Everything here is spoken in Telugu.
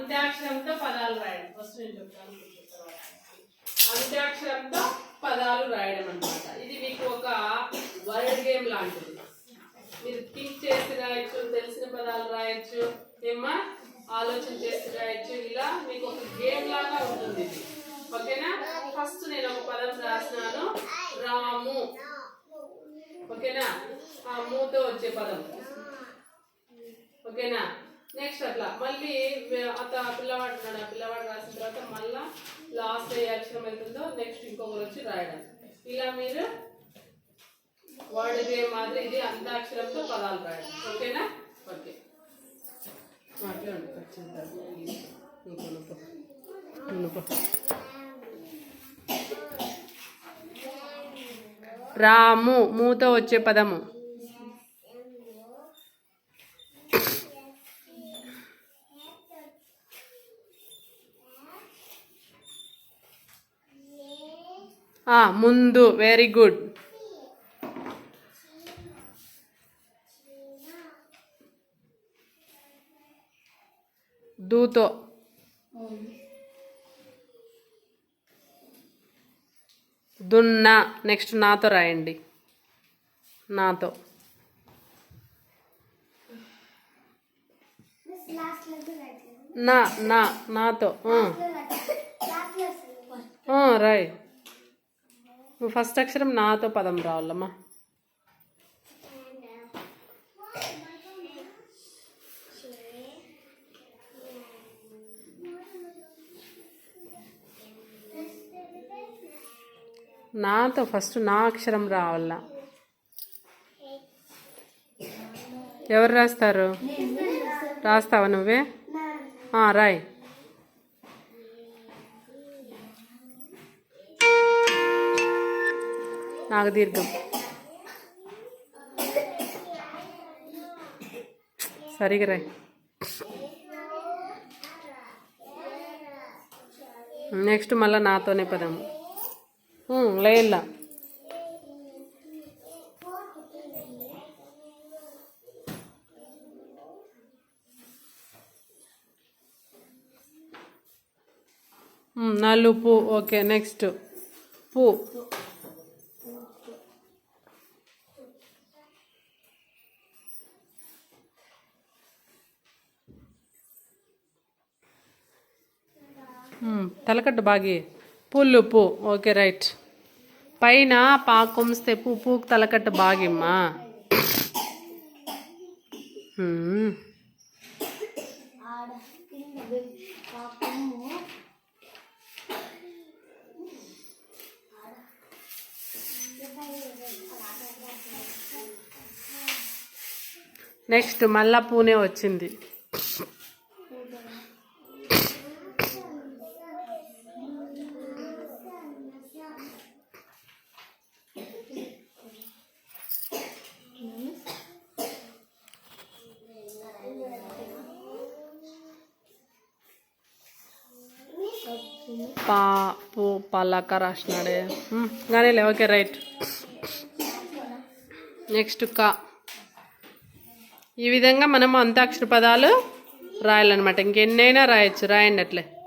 అంత్యాక్షరంతో పదాలు రాయడం. ఫస్ట్ నేను చెప్తాను. అంత్యాక్షరంతో పదాలు రాయడం అన్నమాట. ఇది మీకు ఒక వర్డ్ గేమ్ లాంటిది. మీరు థింక్ చేసి రాయొచ్చు, తెలిసిన పదాలు రాయొచ్చు, ఏమా ఆలోచన చేసి రాయొచ్చు. ఇలా మీకు ఒక గేమ్ లాగా ఉంటుంది ఇది. ఓకేనా? ఫస్ట్ నేను ఒక పదం రాసినాను, రాము. ఓకేనా? ఆ మూతో వచ్చే పదం. ఓకేనా? నెక్స్ట్ అట్లా మళ్ళీ పిల్లవాడు ఉన్నాడు. ఆ పిల్లవాడు రాసిన తర్వాత మళ్ళా లాస్ట్ ఏ అక్షరం అవుతుందో నెక్స్ట్ ఇంకొకరు వచ్చి రాయడం. ఇలా మీరు వర్డ్ గేమ్ మాదిరి ఇది అంతాక్షరంతో పదాలు రాయడం. ఓకేనా? ఓకే, రాము మూతో వచ్చే పదము. ముందు. Very good. దూతో. దున్నా. నెక్స్ట్ నాతో రాయండి. నాతో. నాతో రాయ్. ఫస్ట్ అక్షరం నాతో పదం రావాలమ్మా. నాతో ఫస్ట్ నా అక్షరం రావాల. ఎవరు రాస్తారు? రాస్తావా నువ్వే? రాయ్. నాకు దీర్ఘం. సరిగా రాయ్. నెక్స్ట్ మళ్ళీ నాతోనే పదము. లేలా. నలుపు. ఓకే, నెక్స్ట్ పూ. తలకట్టు బాగి. పులుపు. Okay, right. పైన పాకొంస్తే పూకు తలకట్టు బాగిమ్మా. నెక్స్ట్ మళ్ళా పూనే వచ్చింది. పూ పలక రాసినాడే గానేలే. Okay, right. నెక్స్ట్ క. ఈ విధంగా మనం అంతాక్షర పదాలు రాయాలన్నమాట. ఇంకెన్నైనా రాయొచ్చు. రాయండి అట్లే.